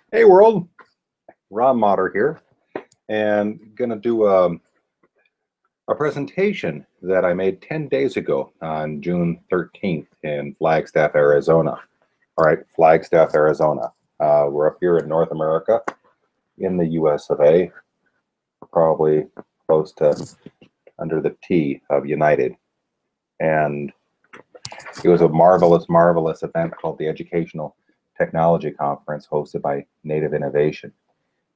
Hey world, Rob Motter here, and gonna do a presentation that I made 10 days ago on June 13th in Flagstaff, Arizona. All right, Flagstaff, Arizona. We're up here in North America, in the US of A, probably close to under the T of United. And it was a marvelous, marvelous event called the Educational Technology Conference hosted by Native Innovation.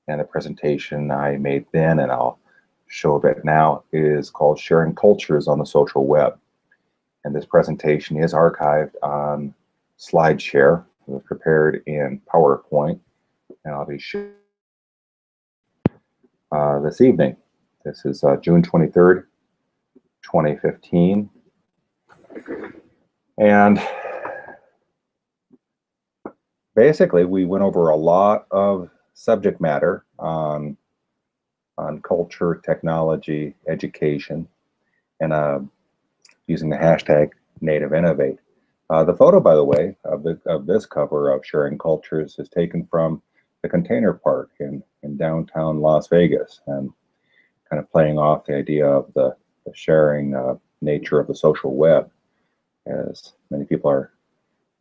And the presentation I made then, and I'll show a bit now, is called Sharing Cultures on the Social Web. And this presentation is archived on SlideShare. It was prepared in PowerPoint, and I'll be sharing this evening. This is June 23rd, 2015. And basically, we went over a lot of subject matter on culture, technology, education, and using the hashtag Native Innovate. The photo, by the way, of this cover of Sharing Cultures is taken from the Container Park in downtown Las Vegas, and kind of playing off the idea of the sharing nature of the social web, as many people are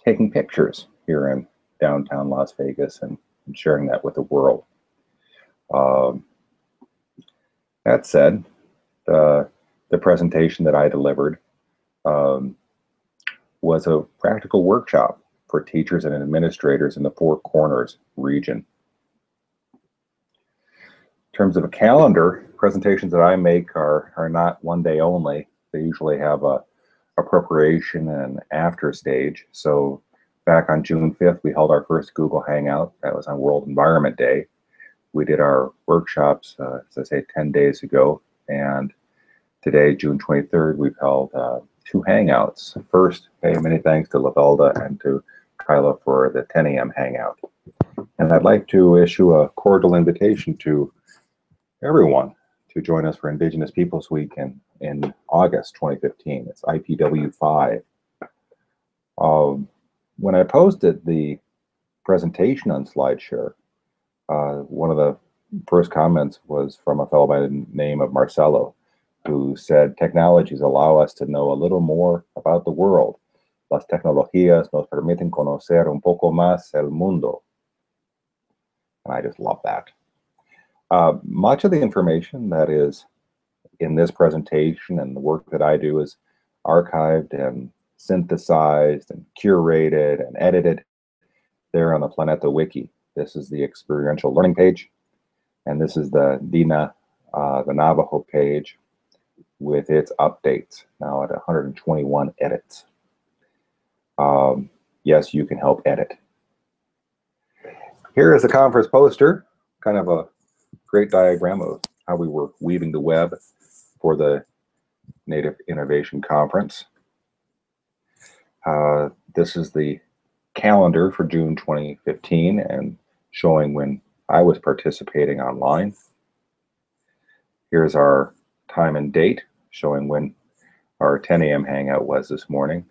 taking pictures here in downtown Las Vegas and sharing that with the world. That said, the presentation that I delivered was a practical workshop for teachers and administrators in the Four Corners region. In terms of a calendar, presentations that I make are not one day only. They usually have a preparation and after stage. So back on June 5th, we held our first Google Hangout. That was on World Environment Day. We did our workshops, as I say, 10 days ago. And today, June 23rd, we've held 2 Hangouts. First, hey, many thanks to Lavelda and to Kyla for the 10 a.m. Hangout. And I'd like to issue a cordial invitation to everyone to join us for Indigenous Peoples Week in August 2015. It's IPW 5. When I posted the presentation on SlideShare, one of the first comments was from a fellow by the name of Marcelo, who said, technologies allow us to know a little more about the world. Las tecnologías nos permiten conocer un poco más el mundo. And I just love that. Much of the information that is in this presentation and the work that I do is archived and synthesized and curated and edited there on the Planeta Wiki. This is the experiential learning page, and this is the DINA, the Navajo page, with its updates, now at 121 edits. Yes, you can help edit. Here is the conference poster, kind of a great diagram of how we were weaving the web for the Native Innovation Conference. This is the calendar for June 2015 and showing when I was participating online. Here's our time and date showing when our 10 a.m. hangout was this morning.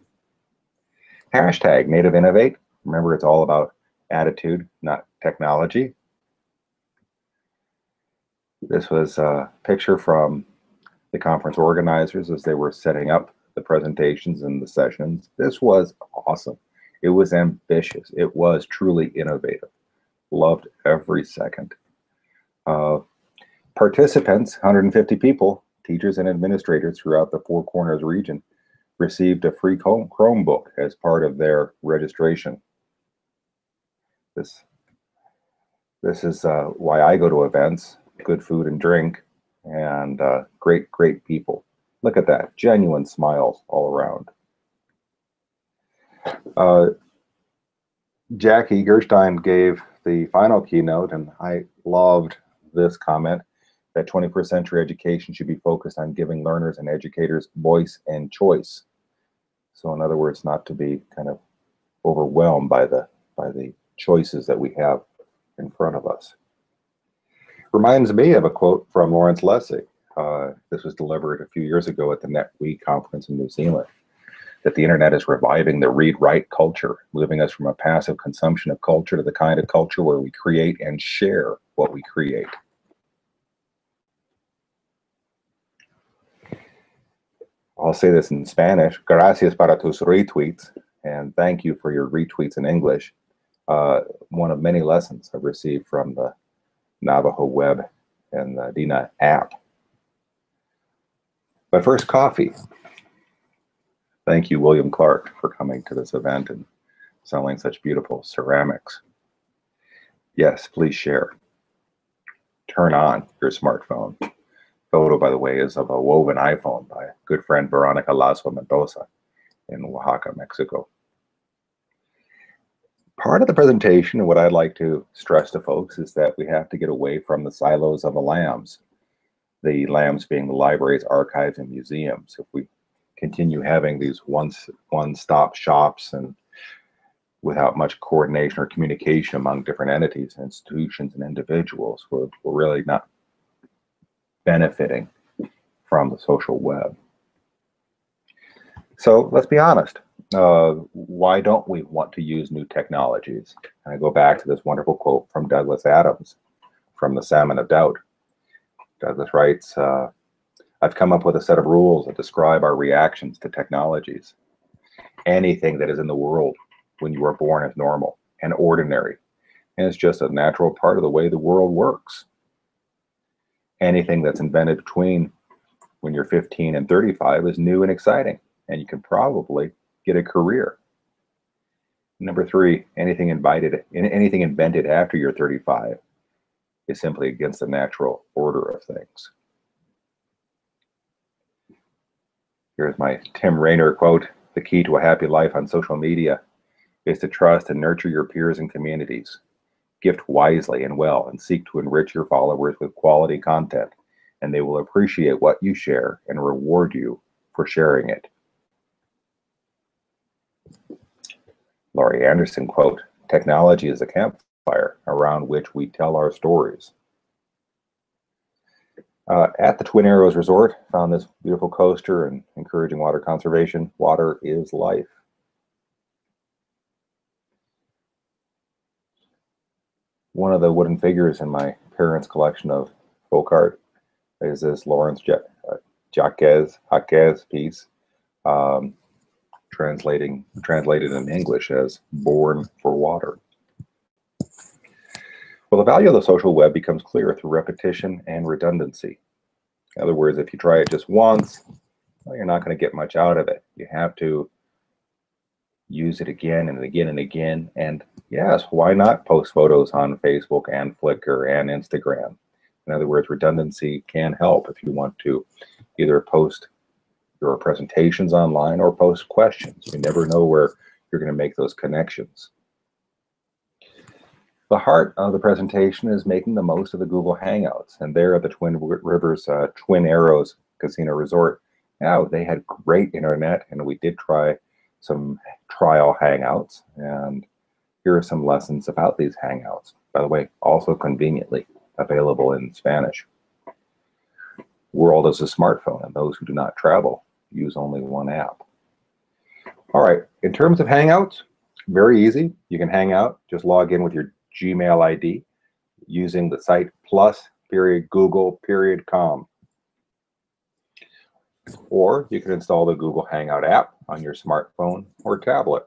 Hashtag Native Innovate. Remember, it's all about attitude, not technology. This was a picture from the conference organizers as they were setting up the presentations and the sessions. This was awesome. It was ambitious. It was truly innovative. Loved every second. Participants, 150 people, teachers and administrators throughout the Four Corners region, received a free Chromebook as part of their registration. This is why I go to events. Good food and drink, and great people. Look at that, genuine smiles all around. Jackie Gerstein gave the final keynote, and I loved this comment that 21st century education should be focused on giving learners and educators voice and choice. So in other words, not to be kind of overwhelmed by the choices that we have in front of us. Reminds me of a quote from Lawrence Lessig. This was delivered a few years ago at the NetWe conference in New Zealand. that the internet is reviving the read-write culture, moving us from a passive consumption of culture to the kind of culture where we create and share what we create. I'll say this in Spanish, gracias para tus retweets, and thank you for your retweets in English. One of many lessons I've received from the Navajo web and the Dina app. But first, coffee. Thank you, William Clark, for coming to this event and selling such beautiful ceramics. Yes, please share. Turn on your smartphone. Photo, by the way, is of a woven iPhone by good friend Veronica Lazo Mendoza in Oaxaca, Mexico. Part of the presentation, and what I'd like to stress to folks, is that we have to get away from the silos of the LAMs. The LAMs being the libraries, archives, and museums. If we continue having these one-stop shops and without much coordination or communication among different entities, institutions, and individuals, we're really not benefiting from the social web. So let's be honest. Why don't we want to use new technologies? And I go back to this wonderful quote from Douglas Adams from The Salmon of Doubt. Douglas writes, I've come up with a set of rules that describe our reactions to technologies. Anything that is in the world when you are born is normal and ordinary, and it's just a natural part of the way the world works. Anything that's invented between when you're 15 and 35 is new and exciting, and you can probably get a career. Number 3, anything invented after you're 35 is simply against the natural order of things. Here's my Tim Rainer quote: the key to a happy life on social media is to trust and nurture your peers and communities. Gift wisely and well, and seek to enrich your followers with quality content, and they will appreciate what you share and reward you for sharing it. Laurie Anderson quote: technology is a campfire around which we tell our stories. At the Twin Arrows Resort, found this beautiful coaster and encouraging water conservation. Water is life. One of the wooden figures in my parents' collection of folk art is this Lawrence Jaquez piece, translated in English as "Born for Water." Well, the value of the social web becomes clear through repetition and redundancy. In other words, if you try it just once, well, you're not going to get much out of it. You have to use it again and again and again. And yes, why not post photos on Facebook and Flickr and Instagram? In other words, redundancy can help if you want to either post your presentations online or post questions. You never know where you're going to make those connections. The heart of the presentation is making the most of the Google Hangouts, and there at the Twin Rivers Twin Arrows Casino Resort, yeah, they had great internet, and we did try some trial Hangouts, and here are some lessons about these Hangouts. By the way, also conveniently available in Spanish. World is a smartphone, and those who do not travel use only one app. All right, in terms of Hangouts, very easy. You can hang out, just log in with your Gmail ID using the site plus.google.com. Or you can install the Google Hangout app on your smartphone or tablet.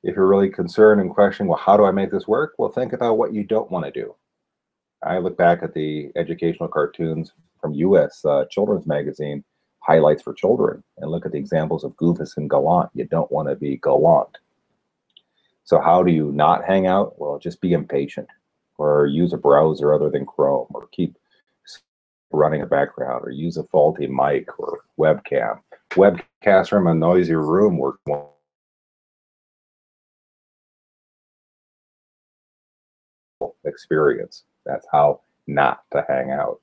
If you're really concerned and questioning, well, how do I make this work? Well, think about what you don't want to do. I look back at the educational cartoons from U.S. Children's Magazine, Highlights for Children, and look at the examples of Goofus and Gallant. You don't want to be gallant. So how do you not hang out? Well, just be impatient, or use a browser other than Chrome, or keep running a background, or use a faulty mic or webcam. Webcast from a noisy room work experience. That's how not to hang out.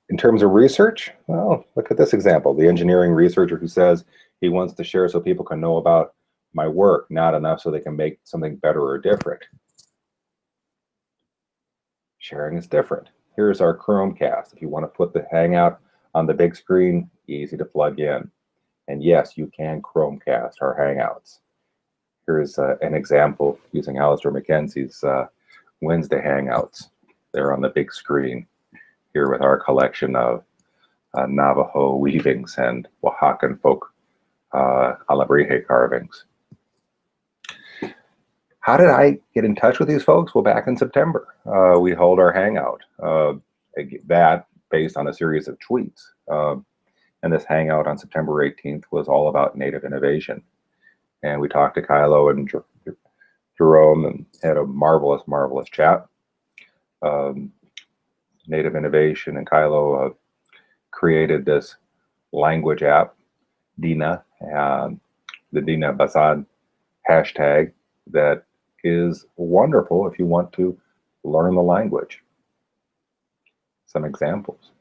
In terms of research, well, look at this example. The engineering researcher who says he wants to share so people can know about my work, not enough so they can make something better or different. Sharing is different. here's our Chromecast. If you want to put the Hangout on the big screen, easy to plug in. And yes, you can Chromecast our Hangouts. Here's an example using Alistair Mackenzie's Wednesday Hangouts. They're on the big screen here with our collection of Navajo weavings and Oaxacan folk alebrije carvings. How did I get in touch with these folks? Well, back in September, we held our Hangout. That based on a series of tweets. And this Hangout on September 18th was all about Native innovation. And we talked to Kylo and Jerome and had a marvelous, marvelous chat. Native innovation and Kylo created this language app, Dina, the Dina Basad hashtag, that is wonderful if you want to learn the language. Some examples.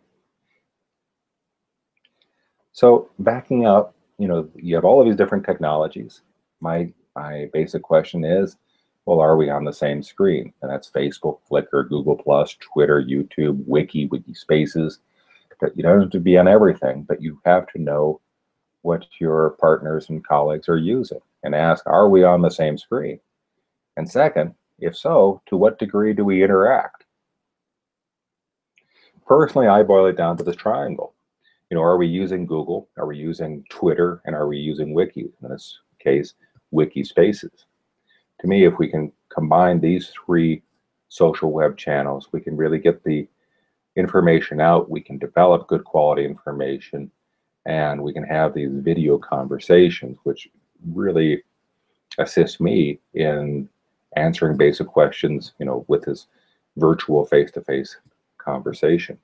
So backing up, you have all of these different technologies. My basic question is, well, are we on the same screen? And that's Facebook, Flickr, Google+, Twitter, YouTube, Wiki Spaces. You don't have to be on everything, but you have to know what your partners and colleagues are using and ask, are we on the same screen? And second, if so, to what degree do we interact? Personally, I boil it down to this triangle. Are we using Google? Are we using Twitter? And are we using Wiki? In this case, Wiki Spaces. To me, if we can combine these three social web channels, we can really get the information out. We can develop good quality information, and we can have these video conversations, which really assist me in answering basic questions, with this virtual face-to-face conversation.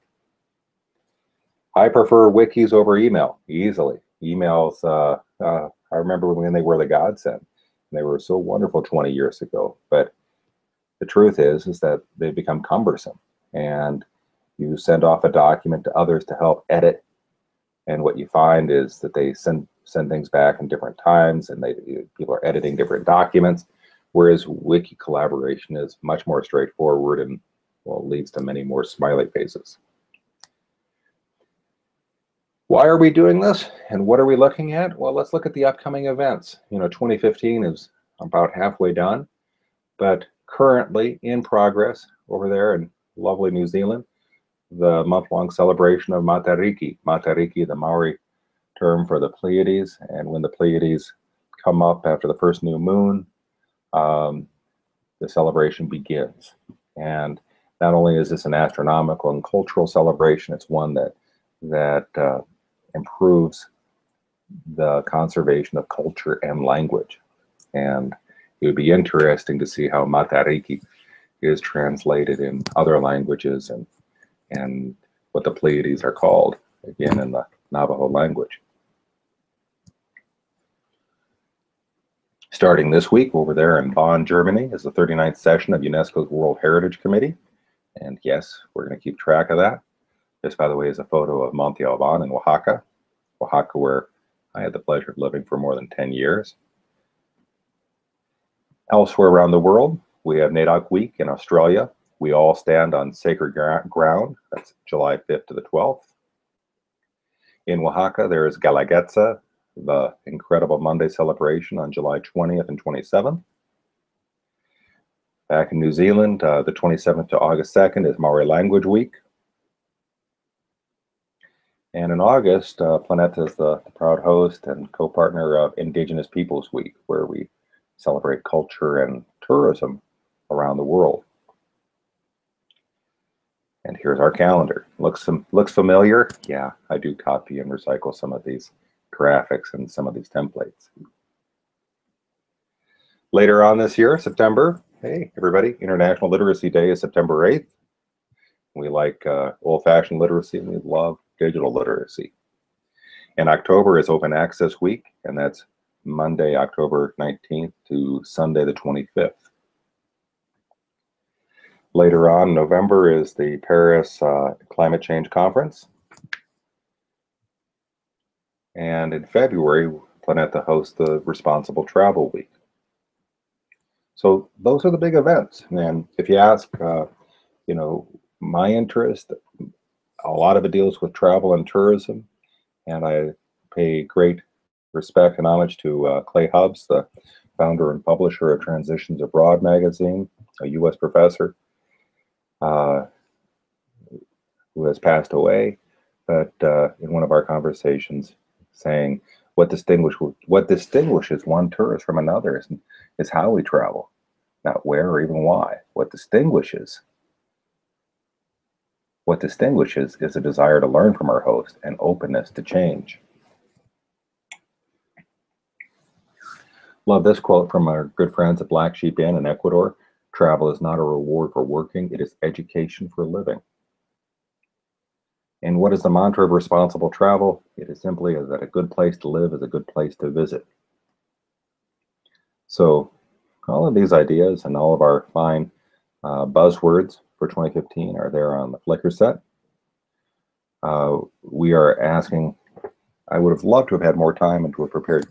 I prefer wikis over email, easily. Emails, I remember when they were the godsend. They were so wonderful 20 years ago, but the truth is that they've become cumbersome, and you send off a document to others to help edit, and what you find is that they send things back in different times, and people are editing different documents, whereas wiki collaboration is much more straightforward and, well, leads to many more smiley faces. Why are we doing this, and what are we looking at? Well, let's look at the upcoming events. 2015 is about halfway done, but currently in progress over there in lovely New Zealand, the month-long celebration of MATARIKI. MATARIKI, the Maori term for the Pleiades, and when the Pleiades come up after the first new moon, the celebration begins. And not only is this an astronomical and cultural celebration, it's one that improves the conservation of culture and language. And it would be interesting to see how Matariki is translated in other languages and what the Pleiades are called, again, in the Navajo language. Starting this week over there in Bonn, Germany, is the 39th session of UNESCO's World Heritage Committee. And yes, we're going to keep track of that. This, by the way, is a photo of Monte Alban in Oaxaca, where I had the pleasure of living for more than 10 years. Elsewhere around the world, we have NAIDOC Week in Australia. We all stand on sacred ground. That's July 5th to the 12th. In Oaxaca, there is Galaguetza, the incredible Monday celebration on July 20th and 27th. Back in New Zealand, the 27th to August 2nd is Maori Language Week. And in August, Planeta is the proud host and co-partner of Indigenous Peoples Week, where we celebrate culture and tourism around the world. And here's our calendar. Looks familiar? Yeah, I do copy and recycle some of these graphics and some of these templates. Later on this year, September, hey everybody, International Literacy Day is September 8th. We like old-fashioned literacy, and we love digital literacy. In October is Open Access Week, and that's Monday, October 19th to Sunday, the 25th. Later on, November is the Paris Climate Change Conference. And in February, Planeta hosts the Responsible Travel Week. So those are the big events. And if you ask, my interest. A lot of it deals with travel and tourism, and I pay great respect and homage to Clay Hubbs, the founder and publisher of Transitions Abroad magazine, a U.S. professor who has passed away, but in one of our conversations saying what distinguishes one tourist from another is how we travel, not where or even why. What distinguishes is a desire to learn from our host and openness to change. Love this quote from our good friends at Black Sheep Inn in Ecuador. Travel is not a reward for working, it is education for living. And what is the mantra of responsible travel? It is simply that a good place to live is a good place to visit. So all of these ideas and all of our fine buzzwords for 2015 are there on the Flickr set. We are asking, I would have loved to have had more time and to have prepared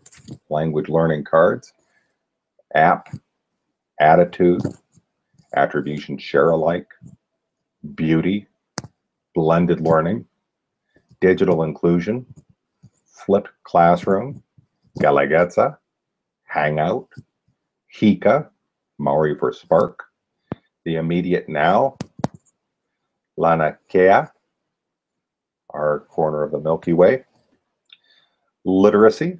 language learning cards, app, attitude, attribution share alike, beauty, blended learning, digital inclusion, flipped classroom, Galagetza, Hangout, Hika, Maori for spark, the immediate now, Lanakea, our corner of the Milky Way, literacy,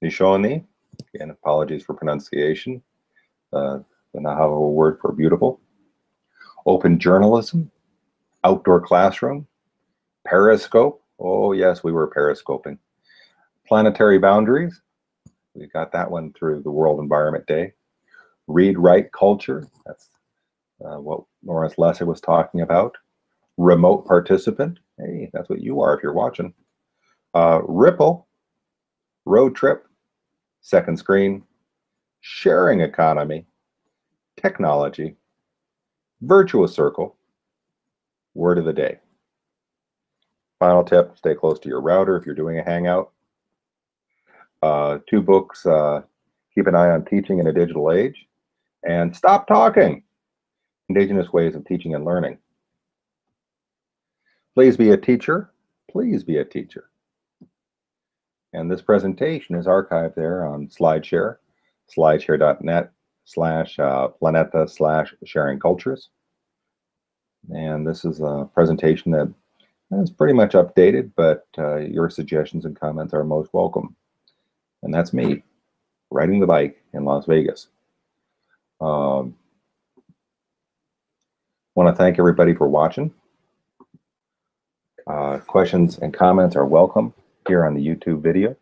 Nishoni, again, apologies for pronunciation, the Navajo word for beautiful, open journalism, outdoor classroom, periscope, oh yes, we were periscoping, planetary boundaries, we got that one through the World Environment Day, read, write culture, that's what Lawrence Lesser was talking about, remote participant, hey, that's what you are if you're watching, ripple, road trip, second screen, sharing economy, technology, virtuous circle, word of the day. Final tip, stay close to your router if you're doing a Hangout. 2 books, keep an eye on teaching in a digital age, and stop talking, Indigenous ways of teaching and learning. Please be a teacher, please be a teacher. And this presentation is archived there on SlideShare, slideshare.net/planeta/sharing cultures. And this is a presentation that is pretty much updated, but your suggestions and comments are most welcome. And that's me, riding the bike in Las Vegas. Want to thank everybody for watching. Questions and comments are welcome here on the YouTube video.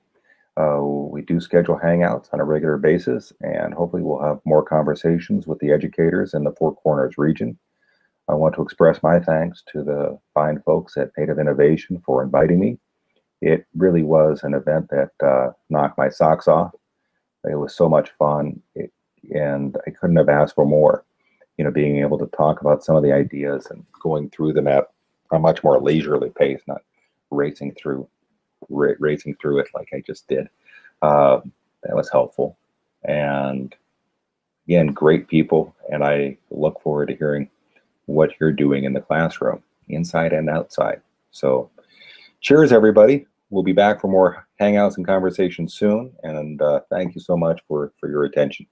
We do schedule Hangouts on a regular basis, and hopefully we'll have more conversations with the educators in the Four Corners region. I want to express my thanks to the fine folks at Native Innovation for inviting me. It really was an event that knocked my socks off. It was so much fun, and I couldn't have asked for more. You know, being able to talk about some of the ideas and going through them at a much more leisurely pace, not racing through it like I just did. That was helpful. And again, great people, and I look forward to hearing what you're doing in the classroom, inside and outside. So cheers, everybody. We'll be back for more Hangouts and conversations soon, and thank you so much for your attention.